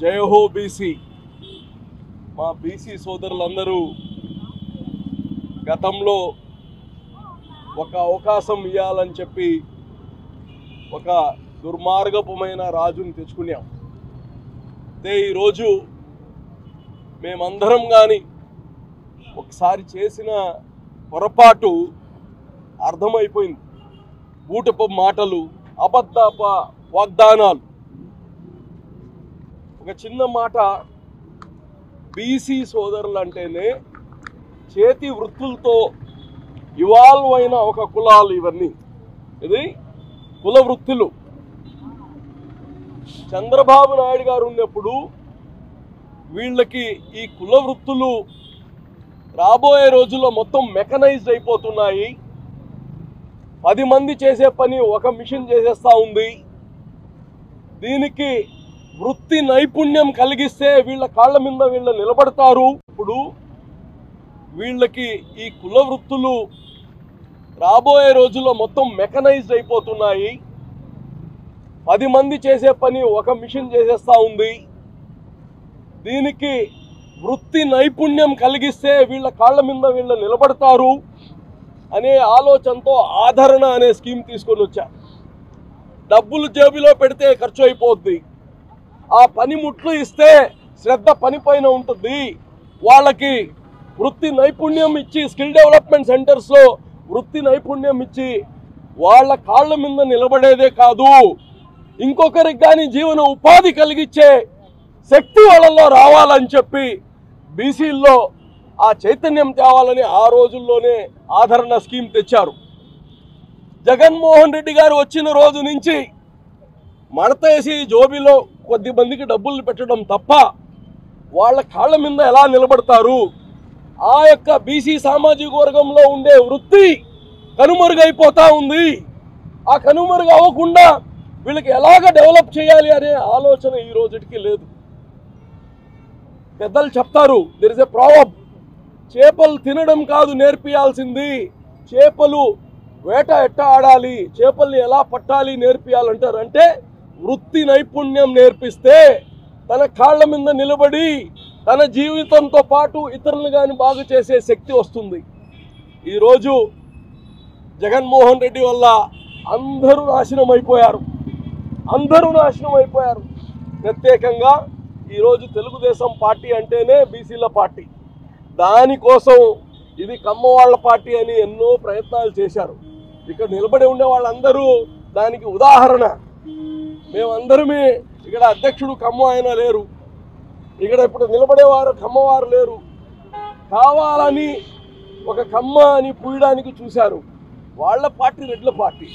జై హో బీసీ. మా బీసీ సోదరులందరూ గతంలో ఒక అవకాశం ఇవ్వాలని చెప్పి ఒక దుర్మార్గమైన రాజుని తెచ్చుకున్నాం. అయితే ఈరోజు మేమందరం కానీ ఒకసారి చేసిన పొరపాటు అర్థమైపోయింది. బూటపు మాటలు, అబద్ధ వాగ్దానాలు. ఒక చిన్న మాట, బీసీ సోదరులు అంటేనే చేతి వృత్తులతో ఇవాల్వ్ అయిన ఒక కులాలు ఇవన్నీ. ఇది కుల వృత్తులు. చంద్రబాబు నాయుడు గారు ఉన్నప్పుడు వీళ్ళకి ఈ కుల వృత్తులు రాబోయే రోజుల్లో మొత్తం మెకనైజ్డ్ అయిపోతున్నాయి. 10 మంది చేసే పని ఒక మిషన్ చేసేస్తూ ఉంది. దీనికి వృత్తి నైపుణ్యం కలిగిస్తే వీళ్ళ కాళ్ళ మీద వీళ్ళు నిలబడతారు. ఇప్పుడు వీళ్ళకి ఈ కుల వృత్తులు రాబోయే రోజుల్లో మొత్తం మెకనైజ్డ్ అయిపోతున్నాయి. 10 మంది చేసే పని ఒక మిషన్ చేసేస్తూ ఉంది. దీనికి వృత్తి నైపుణ్యం కలిగిస్తే వీళ్ళ కాళ్ళ మీద వీళ్ళు నిలబడతారు అనే ఆలోచనతో ఆదరణ అనే స్కీమ్ తీసుకొని వచ్చా. డబ్బులు జేబులో పెడితే ఖర్చు అయిపోద్ది. ఆ పనిముట్లు ఇస్తే శ్రద్ధ పనిపైన ఉంటుంది. వాళ్ళకి వృత్తి నైపుణ్యం ఇచ్చి స్కిల్ డెవలప్మెంట్ సెంటర్స్లో వృత్తి నైపుణ్యం ఇచ్చి వాళ్ళ కాళ్ళ మీద నిలబడేదే కాదు, ఇంకొకరికి కానీ జీవన ఉపాధి కలిగించే శక్తి వాళ్ళల్లో రావాలని చెప్పి బీసీల్లో ఆ చైతన్యం తేవాలని ఆ రోజుల్లోనే ఆదరణ స్కీమ్ తెచ్చారు. జగన్మోహన్ రెడ్డి గారు వచ్చిన రోజు నుంచి మడత వేసి జోబీలో కొద్ది మందికి డబ్బులు పెట్టడం తప్ప వాళ్ళ కాళ్ళ మీద ఎలా నిలబడతారు? ఆ యొక్క బీసీ సామాజిక వర్గంలో ఉండే వృత్తి కనుమరుగైపోతా ఉంది. ఆ కనుమరుగు అవ్వకుండా వీళ్ళకి ఎలాగ డెవలప్ చేయాలి అనే ఆలోచన ఈ రోజుకి లేదు. పెద్దలు చెప్తారు, దెర్ ఇస్ ఎ ప్రావర్బ్, చేపలు తినడం కాదు నేర్పియాల్సింది, చేపలు వేట ఎట్ట ఆడాలి, చేపల్ని ఎలా పట్టాలి నేర్పియాలంటారు. అంటే వృత్తి నైపుణ్యం నేర్పిస్తే తన కాళ్ళ మీద నిలబడి తన జీవితంతో పాటు ఇతరులను కానీ బాగు చేసే శక్తి వస్తుంది. ఈరోజు జగన్మోహన్ రెడ్డి వల్ల అందరూ నాశనం అయిపోయారు. ప్రత్యేకంగా ఈరోజు తెలుగుదేశం పార్టీ అంటేనే బీసీల పార్టీ. దానికోసం ఇది కమ్మవాళ్ల పార్టీ అని ఎన్నో ప్రయత్నాలు చేశారు. ఇక్కడ నిలబడి ఉండే వాళ్ళందరూ దానికి ఉదాహరణ. మేమందరమే ఇక్కడ అధ్యక్షుడు కమ్మ ఆయన లేరు, ఇక్కడ ఇప్పుడు నిలబడేవారు కమ్మవారు లేరు. కావాలని ఒక కమ్మ అని పూయడానికి చూశారు. వాళ్ళ పార్టీ రెడ్ల పార్టీ,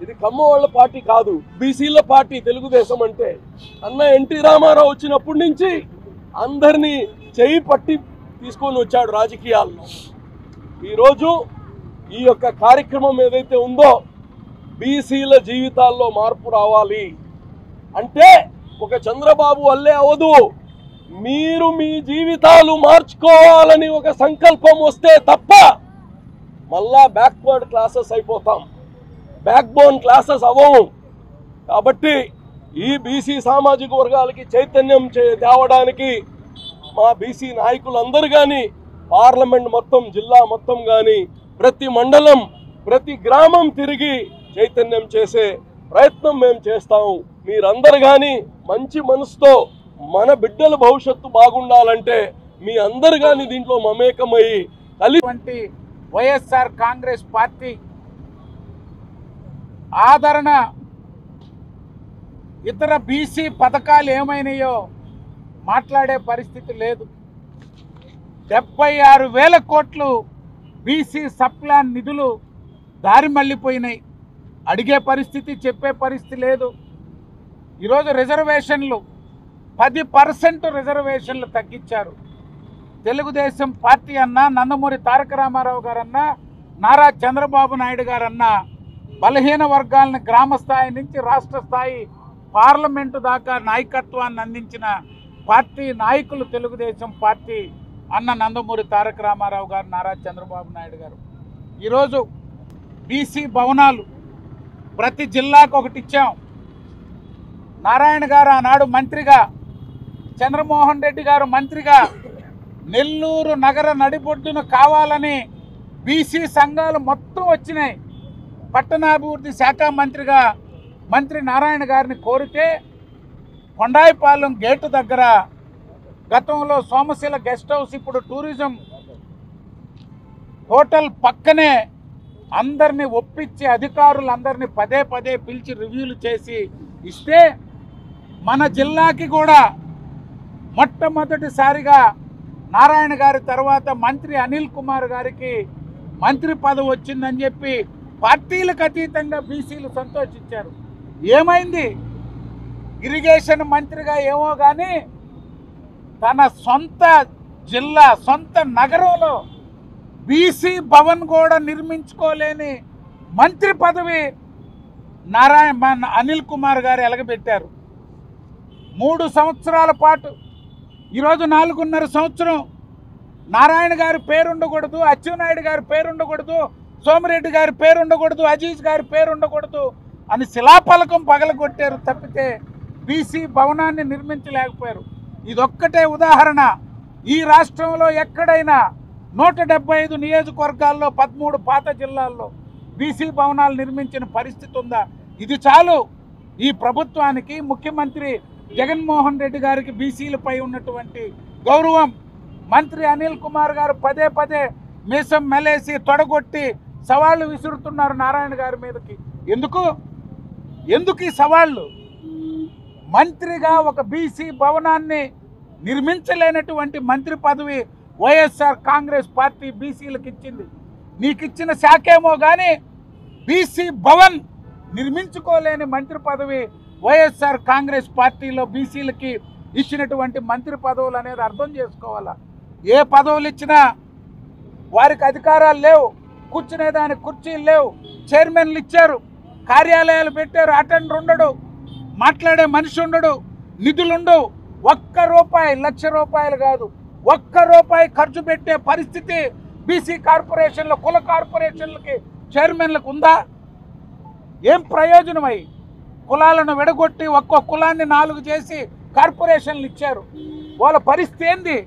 ఇది కమ్మ వాళ్ళ పార్టీ కాదు, బీసీల పార్టీ తెలుగుదేశం అంటే. అన్న ఎన్టీ రామారావు వచ్చినప్పటి నుంచి అందరినీ చేయి పట్టి తీసుకొని వచ్చాడు రాజకీయాల్లో. ఈరోజు ఈ యొక్క కార్యక్రమం ఏదైతే ఉందో, బీసీల జీవితాల్లో మార్పు రావాలి అంటే ఒక చంద్రబాబు వల్లే అవదు. మీరు మీ జీవితాలు మార్చుకోవాలని ఒక సంకల్పం వస్తే తప్ప మళ్ళా బ్యాక్వర్డ్ క్లాసెస్ అయిపోతాం, బ్యాక్ బోన్ క్లాసెస్ అవ్వము. కాబట్టి ఈ బీసీ సామాజిక వర్గాలకి చైతన్యం తేవడానికి మా బీసీ నాయకులందరూ కానీ, పార్లమెంట్ మొత్తం, జిల్లా మొత్తం కానీ, ప్రతి మండలం, ప్రతి గ్రామం తిరిగి చైతన్యం చేసే ప్రయత్నం మేము చేస్తాము. మీరందరూ కానీ మంచి మనసుతో మన బిడ్డల భవిష్యత్తు బాగుండాలంటే మీ అందరు కానీ దీంట్లో మమేకమయ్యి కలిసి వైఎస్ఆర్ కాంగ్రెస్ పార్టీ ఆదరణ, ఇతర బీసీ పథకాలు ఏమైనాయో మాట్లాడే పరిస్థితి లేదు. 76,000 కోట్లు బీసీ సప్లాన్ నిధులు దారి మళ్ళీపోయినాయి. అడిగే పరిస్థితి, చెప్పే పరిస్థితి లేదు. ఈరోజు రిజర్వేషన్లు 10% రిజర్వేషన్లు తగ్గించారు. తెలుగుదేశం పార్టీ అన్నా, నందమూరి తారక రామారావు గారన్నా, నారా చంద్రబాబు నాయుడు గారన్నా బలహీన వర్గాలను గ్రామ స్థాయి నుంచి రాష్ట్ర స్థాయి పార్లమెంటు దాకా నాయకత్వాన్ని అందించిన పార్టీ నాయకులు తెలుగుదేశం పార్టీ అన్న నందమూరి తారక రామారావు గారు, నారా చంద్రబాబు నాయుడు గారు. ఈరోజు బీసీ భవనాలు ప్రతి జిల్లాకు ఒకటి ఇచ్చాం. నారాయణ గారు ఆనాడు మంత్రిగా చంద్రమోహన్ రెడ్డి గారు మంత్రిగా నెల్లూరు నగర నడిబొడ్డున కావాలని బీసీ సంఘాలు మొత్తం వచ్చినాయి. పట్టణాభివృద్ధి శాఖ మంత్రిగా మంత్రి నారాయణ గారిని కోరితే కొండాయిపాలెం గేటు దగ్గర గతంలో సోమశిల గెస్ట్ హౌస్, ఇప్పుడు టూరిజం హోటల్ పక్కనే అందరినీ ఒప్పించి అధికారులందరినీ పదే పదే పిలిచి రివ్యూలు చేసి ఇస్తే మన జిల్లాకి కూడా మొట్టమొదటిసారిగా నారాయణ గారి తర్వాత మంత్రి అనిల్ కుమార్ గారికి మంత్రి పదవి వచ్చిందని చెప్పి పార్టీలకు అతీతంగా బీసీలు సంతోషించారు. ఏమైంది? ఇరిగేషన్ మంత్రిగా ఏమో కానీ తన సొంత జిల్లా, సొంత నగరంలో బీసీ భవన్ కూడా నిర్మించుకోలేని మంత్రి పదవి అనిల్ కుమార్ గారు ఎలగబెట్టారు. 3 సంవత్సరాల పాటు, ఈరోజు 4.5 సంవత్సరం నారాయణ గారి పేరు ఉండకూడదు, అచ్చెన్నాయుడు గారి పేరు ఉండకూడదు, సోమిరెడ్డి గారి పేరు ఉండకూడదు, అజీజ్ గారి పేరు ఉండకూడదు అని శిలాఫలకం పగలగొట్టారు తప్పితే బీసీ భవనాన్ని నిర్మించలేకపోయారు. ఇదొక్కటే ఉదాహరణ. ఈ రాష్ట్రంలో ఎక్కడైనా 175 నియోజకవర్గాల్లో 13 పాత జిల్లాల్లో బీసీ భవనాలు నిర్మించిన పరిస్థితి ఉందా? ఇది చాలు ఈ ప్రభుత్వానికి, ముఖ్యమంత్రి జగన్మోహన్ రెడ్డి గారికి బీసీలపై ఉన్నటువంటి గౌరవం. మంత్రి అనిల్ కుమార్ గారు పదే పదే మీసం మెలేసి తొడగొట్టి సవాళ్లు విసురుతున్నారు నారాయణ గారి మీదకి. ఎందుకు ఈ సవాళ్ళు? మంత్రిగా ఒక బీసీ భవనాన్ని నిర్మించలేనటువంటి మంత్రి పదవి వైఎస్ఆర్ కాంగ్రెస్ పార్టీ బీసీలకు ఇచ్చింది. నీకు ఇచ్చిన శాఖేమో కానీ బీసీ భవన్ నిర్మించుకోలేని మంత్రి పదవి వైఎస్ఆర్ కాంగ్రెస్ పార్టీలో బీసీలకి ఇచ్చినటువంటి మంత్రి పదవులు అనేది అర్థం చేసుకోవాలా. ఏ పదవులు ఇచ్చినా వారికి అధికారాలు లేవు, కూర్చునేదానికి కుర్చీలు లేవు, చైర్మన్లు ఇచ్చారు, కార్యాలయాలు పెట్టారు, అటెండర్ ఉండడు, మాట్లాడే మనిషి ఉండడు, నిధులుండవు. 1 రూపాయి, 1,00,000 రూపాయలు కాదు, 1 రూపాయి ఖర్చు పెట్టే పరిస్థితి బీసీ కార్పొరేషన్ల, కుల కార్పొరేషన్లకి, చైర్మన్లకు ఉందా? ఏం ప్రయోజనమై కులాలను విడగొట్టి ఒక్కో కులాన్ని 4 చేసి కార్పొరేషన్లు ఇచ్చారు. వాళ్ళ పరిస్థితి ఏంది?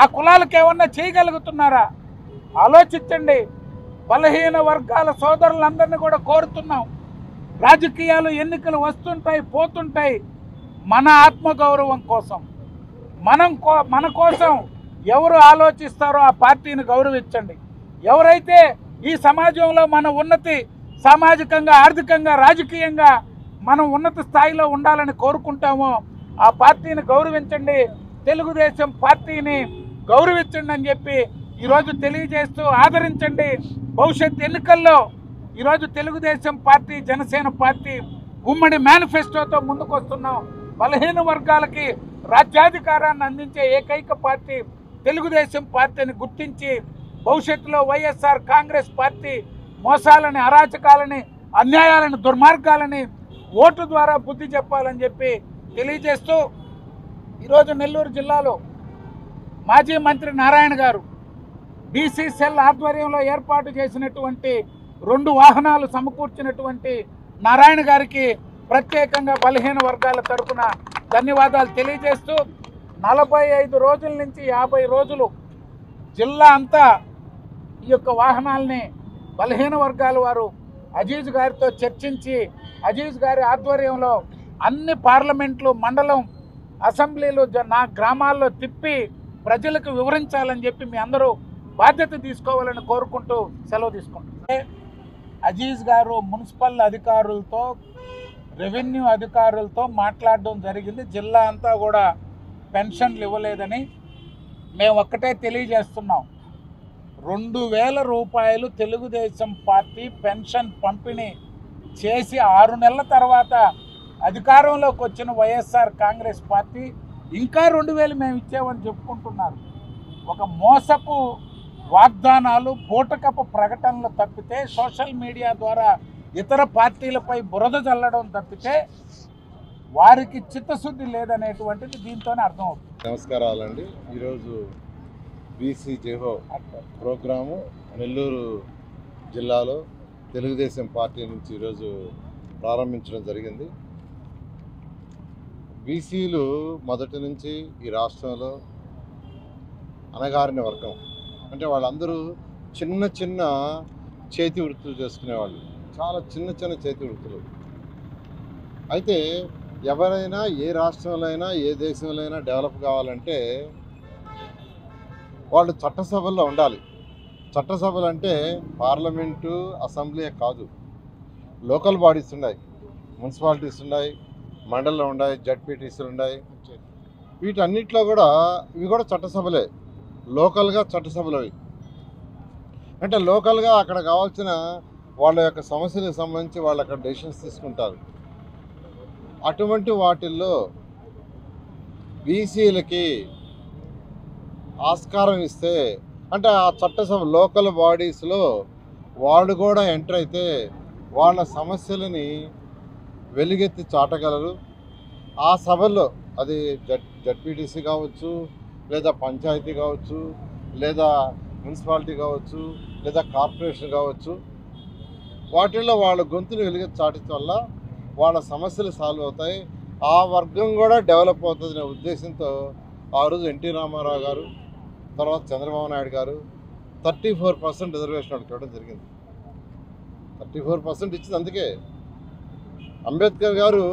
ఆ కులాలకు ఏమన్నా చేయగలుగుతున్నారా? ఆలోచించండి. బలహీన వర్గాల సోదరులందరినీ కూడా కోరుతున్నాం. రాజకీయాలు, ఎన్నికలు వస్తుంటాయి, పోతుంటాయి. మన ఆత్మగౌరవం కోసం, మన కోసం ఎవరు ఆలోచిస్తారో ఆ పార్టీని గౌరవించండి. ఎవరైతే ఈ సమాజంలో మన ఉన్నతి, సామాజికంగా, ఆర్థికంగా, రాజకీయంగా మనం ఉన్నత స్థాయిలో ఉండాలని కోరుకుంటామో ఆ పార్టీని గౌరవించండి. తెలుగుదేశం పార్టీని గౌరవించండి అని చెప్పి ఈరోజు తెలియజేస్తూ ఆదరించండి. భవిష్యత్ ఎన్నికల్లో ఈరోజు తెలుగుదేశం పార్టీ, జనసేన పార్టీ ఉమ్మడి మేనిఫెస్టోతో ముందుకు వస్తున్నాం. బలహీన వర్గాలకి రాజ్యాధికారాన్ని అందించే ఏకైక పార్టీ తెలుగుదేశం పార్టీని గుర్తించి భవిష్యత్తులో వైఎస్ఆర్ కాంగ్రెస్ పార్టీ మోసాలని, అరాచకాలని, అన్యాయాలను, దుర్మార్గాలని ఓటు ద్వారా బుద్ధి చెప్పాలని చెప్పి తెలియజేస్తూ ఈరోజు నెల్లూరు జిల్లాలో మాజీ మంత్రి నారాయణ గారు బీసీ సెల్ ఆధ్వర్యంలో ఏర్పాటు చేసినటువంటి 2 వాహనాలు సమకూర్చినటువంటి నారాయణ గారికి ప్రత్యేకంగా బలహీన వర్గాల తరఫున ధన్యవాదాలు తెలియజేస్తూ 45 రోజుల నుంచి 50 రోజులు జిల్లా అంతా ఈ యొక్క వాహనాలని బలహీన వర్గాల వారు అజీజ్ గారితో చర్చించి అజీజ్ గారి ఆధ్వర్యంలో అన్ని పార్లమెంట్లు, మండలం, అసెంబ్లీలు, నా గ్రామాల్లో తిప్పి ప్రజలకు వివరించాలని చెప్పి మీ అందరూ బాధ్యత తీసుకోవాలని కోరుకుంటూ సెలవు తీసుకుంటున్నాం. అజీజ్ గారు మున్సిపల్ అధికారులతో, రెవెన్యూ అధికారులతో మాట్లాడడం జరిగింది. జిల్లా అంతా కూడా పెన్షన్లు ఇవ్వలేదని. మేము ఒక్కటే తెలియజేస్తున్నాం, 2,000 రూపాయలు తెలుగుదేశం పార్టీ పెన్షన్ పంపిణీ చేసి 6 నెలల తర్వాత అధికారంలోకి వచ్చిన వైఎస్ఆర్ కాంగ్రెస్ పార్టీ ఇంకా 2,000 మేము ఇచ్చామని చెప్పుకుంటున్నారు. ఒక మోసపు వాగ్దానాలు, బూటకపు ప్రకటనలు తప్పితే, సోషల్ మీడియా ద్వారా ఇతర పార్టీలపై బురద చల్లడం తప్పితే వారికి చిత్తశుద్ధి లేదనేటువంటిది దీంతోనే అర్థమవుతుంది. నమస్కారాలండి. ఈరోజు బీసీ జేహో ప్రోగ్రాము నెల్లూరు జిల్లాలో తెలుగుదేశం పార్టీ నుంచి ఈరోజు ప్రారంభించడం జరిగింది. బీసీలు మొదటి నుంచి ఈ రాష్ట్రంలో అణగారిన వర్గం. అంటే వాళ్ళందరూ చిన్న చిన్న చేతి వృత్తులు చేసుకునేవాళ్ళు, చాలా చిన్న చిన్న చేతి వృత్తులు. అయితే ఎవరైనా ఏ రాష్ట్రంలో అయినా ఏ దేశంలో అయినా డెవలప్ కావాలంటే వాళ్ళు చట్టసభల్లో ఉండాలి. చట్టసభలు అంటే పార్లమెంటు, అసెంబ్లీ కాదు, లోకల్ బాడీస్ ఉన్నాయి, మున్సిపాలిటీస్ ఉన్నాయి, మండలం ఉన్నాయి, జడ్పీటీసీలు ఉన్నాయి. వీటన్నిటిలో కూడా ఇవి కూడా చట్టసభలే, లోకల్గా చట్టసభలు అవి. అంటే లోకల్గా అక్కడ కావాల్సిన వాళ్ళ యొక్క సమస్యలకు సంబంధించి వాళ్ళు అక్కడ డెసిషన్స్ తీసుకుంటారు. అటువంటి వాటిల్లో బీసీలకి ఆస్కారం ఇస్తే, అంటే ఆ చట్టసభ లోకల్ బాడీస్లో వాళ్ళు కూడా ఎంటర్ అయితే వాళ్ళ సమస్యలని వెలుగెత్తి చాటగలరు. ఆ సభల్లో అది జడ్పీటీసీ కావచ్చు, లేదా పంచాయతీ కావచ్చు, లేదా మున్సిపాలిటీ కావచ్చు, లేదా కార్పొరేషన్ కావచ్చు, వాటిల్లో వాళ్ళ గొంతుని వెలుగెత్తి చాటించడం వల్ల వాళ్ళ సమస్యలు సాల్వ్ అవుతాయి, ఆ వర్గం కూడా డెవలప్ అవుతుందనే ఉద్దేశంతో ఆ రోజు ఎన్టీ రామారావు గారు, తర్వాత చంద్రబాబు నాయుడు గారు 34% రిజర్వేషన్ అడుగుకోవడం జరిగింది. 34% ఇచ్చింది. అందుకే అంబేద్కర్ గారు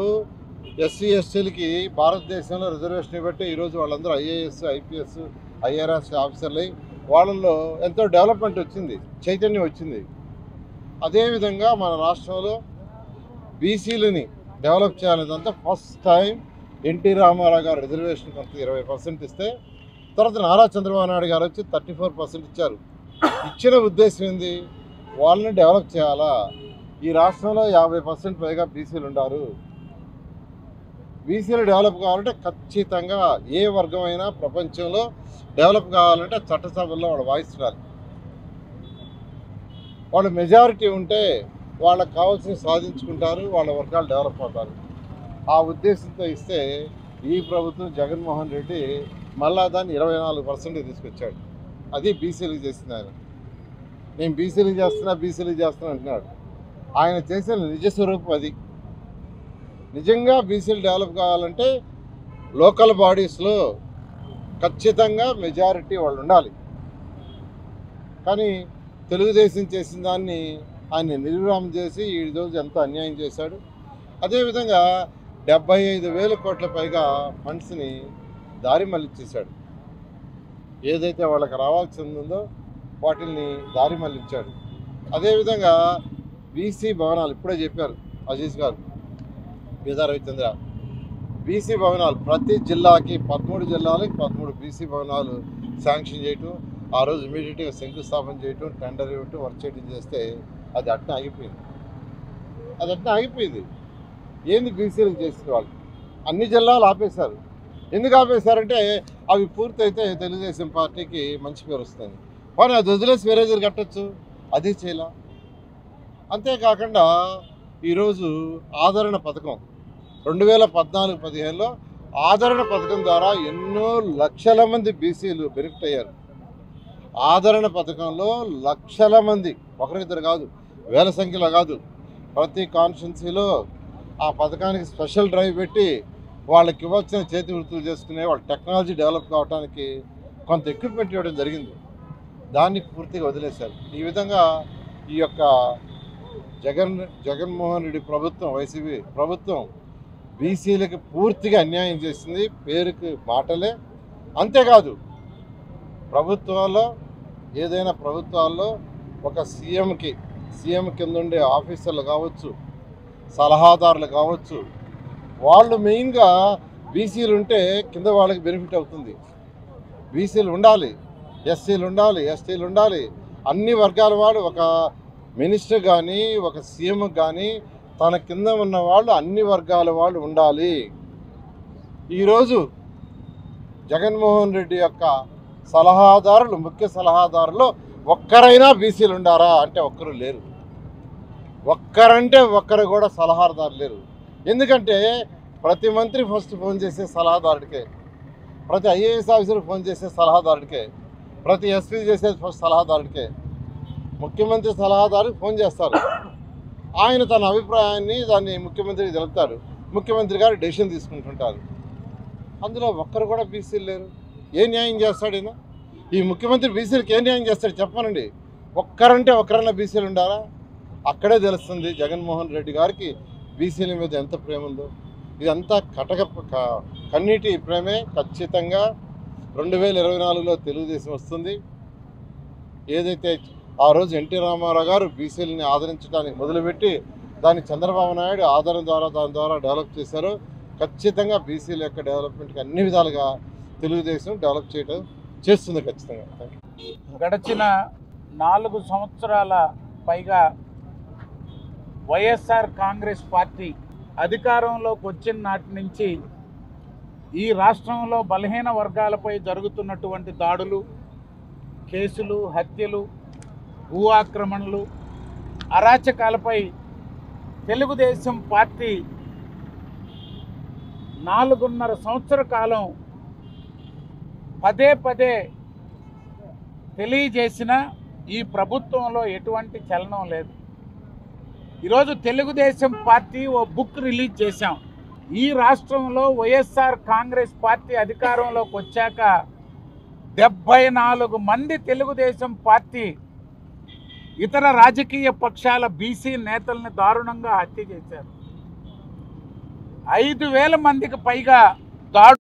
ఎస్సీ ఎస్టీలకి భారతదేశంలో రిజర్వేషన్ ఇవ్వబట్టి ఈరోజు వాళ్ళందరూ ఐఏఎస్, ఐపీఎస్, ఐఆర్ఎస్ ఆఫీసర్లు, వాళ్ళల్లో ఎంతో డెవలప్మెంట్ వచ్చింది, చైతన్యం వచ్చింది. అదేవిధంగా మన రాష్ట్రంలో బీసీలని డెవలప్ చేయాలనేదంతా ఫస్ట్ టైం ఎన్టీ రామారావు గారు రిజర్వేషన్ కొంత 20% ఇస్తే, తర్వాత నారా చంద్రబాబు నాయుడు గారు వచ్చి 34% ఇచ్చారు. ఇచ్చిన ఉద్దేశం ఏంది? వాళ్ళని డెవలప్ చేయాలా. ఈ రాష్ట్రంలో 50% పైగా బీసీలు ఉన్నారు. బీసీలు డెవలప్ కావాలంటే ఖచ్చితంగా ఏ వర్గమైనా ప్రపంచంలో డెవలప్ కావాలంటే చట్టసభల్లో వాళ్ళ వాయిస్ ఉండాలి. వాళ్ళు మెజారిటీ ఉంటే వాళ్ళకి కావాల్సినవి సాధించుకుంటారు, వాళ్ళ వర్గాలు డెవలప్ అవుతారు. ఆ ఉద్దేశంతో ఇస్తే ఈ ప్రభుత్వం జగన్మోహన్ రెడ్డి మళ్ళా దాన్ని 24% తీసుకొచ్చాడు. అది బీసీలకు చేసింది. ఆయన నేను బీసీలకు చేస్తున్నా అంటున్నాడు. ఆయన చేసిన నిజ స్వరూపం అది. నిజంగా బీసీలు డెవలప్ కావాలంటే లోకల్ బాడీస్లో ఖచ్చితంగా మెజారిటీ వాళ్ళు ఉండాలి. కానీ తెలుగుదేశం చేసిన దాన్ని ఆయన నిర్విరామం చేసి ఈరోజు ఎంతో అన్యాయం చేశాడు. అదేవిధంగా 75,000 కోట్ల పైగా ఫండ్స్ని దారి మళ్ళించేశాడు. ఏదైతే వాళ్ళకి రావాల్సింది ఉందో వాటిని దారి మళ్ళించాడు. అదేవిధంగా బీసీ భవనాలు ఇప్పుడే చెప్పారు అజీజ్ గారు, బీదా రవిచంద్ర, బీసీ భవనాలు ప్రతి జిల్లాకి 13 జిల్లాలకి 13 బీసీ భవనాలు శాంక్షన్ చేయటం, ఆ రోజు ఇమీడియట్గా శంకుస్థాపన చేయటం, టెండర్ ఇవ్వటం, వర్క్ చేయటం చేస్తే అది అట్నే ఆగిపోయింది. ఏంది బీసీలకు చేసిన వాళ్ళు? అన్ని జిల్లాలు ఆపేశారు. ఎందుకు ఆపేశారంటే అవి పూర్తయితే తెలుగుదేశం పార్టీకి మంచి పేరు వస్తుంది, కానీ అది వదిలేసి వేరే దగ్గర కట్టచ్చు, అది చేయాల. అంతేకాకుండా ఈరోజు ఆదరణ పథకం 2014-15లో ఆదరణ పథకం ద్వారా ఎన్నో లక్షల మంది బీసీలు బెనిఫిట్ అయ్యారు. ఆదరణ పథకంలో లక్షల మంది, ఒకరిద్దరు కాదు, వేల సంఖ్యలో కాదు, ప్రతి కాన్స్టిట్యున్సీలో ఆ పథకానికి స్పెషల్ డ్రైవ్ పెట్టి వాళ్ళకి ఇవ్వాల్సిన చేతి వృత్తులు చేసుకునే వాళ్ళ టెక్నాలజీ డెవలప్ కావడానికి కొంత ఎక్విప్మెంట్ ఇవ్వడం జరిగింది. దాన్ని పూర్తిగా వదిలేశారు. ఈ విధంగా ఈ యొక్క జగన్మోహన్ రెడ్డి ప్రభుత్వం, వైసీపీ ప్రభుత్వం బీసీలకి పూర్తిగా అన్యాయం చేసింది. పేరుకి మాటలే. అంతేకాదు ప్రభుత్వాల్లో, ఏదైనా ప్రభుత్వాల్లో ఒక సీఎం కింద ఉండే ఆఫీసర్లు కావచ్చు, సలహాదారులు కావచ్చు, వాళ్ళు మెయిన్గా బీసీలు ఉంటే కింద వాళ్ళకి బెనిఫిట్ అవుతుంది. బీసీలు ఉండాలి, ఎస్సీలు ఉండాలి, ఎస్టీలు ఉండాలి, అన్ని వర్గాల వాళ్ళు, ఒక మినిస్టర్ కానీ ఒక సీఎం కానీ తన కింద ఉన్న వాళ్ళు అన్ని వర్గాల వాళ్ళు ఉండాలి. ఈరోజు జగన్మోహన్ రెడ్డి యొక్క సలహాదారులు, ముఖ్య సలహాదారులు ఒక్కరైనా బీసీలు ఉండారా అంటే ఒక్కరు లేరు. ఒక్కరంటే ఒక్కరు కూడా సలహాదారు లేరు. ఎందుకంటే ప్రతి మంత్రి ఫస్ట్ ఫోన్ చేసే సలహాదారుడికే, ప్రతి ఐఏఎస్ ఆఫీసర్ ఫోన్ చేసే సలహాదారుడికే, ప్రతి ఎస్పీ చేసే ఫస్ట్ సలహాదారుడికే. ముఖ్యమంత్రి సలహాదారుకి ఫోన్ చేస్తారు, ఆయన తన అభిప్రాయాన్ని దాన్ని ముఖ్యమంత్రికి తెలుపుతారు, ముఖ్యమంత్రి గారు డెసిషన్ తీసుకుంటుంటారు. అందులో ఒక్కరు కూడా బీసీలు లేరు. ఏ న్యాయం చేస్తాడు ఈయన? ఈ ముఖ్యమంత్రి బీసీలకు ఏ న్యాయం చేస్తాడు చెప్పనండి. ఒక్కరంటే ఒక్కరన్నా బీసీలు ఉండాలా? అక్కడే తెలుస్తుంది జగన్మోహన్ రెడ్డి గారికి బీసీల మీద ఎంత ప్రేమ ఉందో. ఇదంతా కన్నీటి ప్రేమే. ఖచ్చితంగా 2024లో తెలుగుదేశం వస్తుంది. ఏదైతే ఆ రోజు ఎన్టీ రామారావు గారు బీసీలని ఆదరించడానికి మొదలుపెట్టి దాన్ని చంద్రబాబు నాయుడు దాని ద్వారా డెవలప్ చేశారో, ఖచ్చితంగా బీసీల యొక్క డెవలప్మెంట్కి అన్ని విధాలుగా తెలుగుదేశం డెవలప్ చేస్తుంది ఖచ్చితంగా. గడిచిన 4 సంవత్సరాల పైగా వైఎస్ఆర్ కాంగ్రెస్ పార్టీ అధికారంలోకి వచ్చిన నాటి నుంచి ఈ రాష్ట్రంలో బలహీన వర్గాలపై జరుగుతున్నటువంటి దాడులు, కేసులు, హత్యలు, భూ ఆక్రమణలు, అరాచకాలపై తెలుగుదేశం పార్టీ 4.5 సంవత్సర కాలం పదే తెలియజేసిన ఈ ప్రభుత్వంలో ఎటువంటి చలనం లేదు. ఈరోజు తెలుగుదేశం పార్టీ ఓ బుక్ రిలీజ్ చేశాం. ఈ రాష్ట్రంలో వైఎస్ఆర్ కాంగ్రెస్ పార్టీ అధికారంలోకి వచ్చాక 74 మంది తెలుగుదేశం పార్టీ ఇతర రాజకీయ పక్షాల బీసీ నేతల్ని దారుణంగా హత్య చేశారు. 5,000 మందికి పైగా దాడు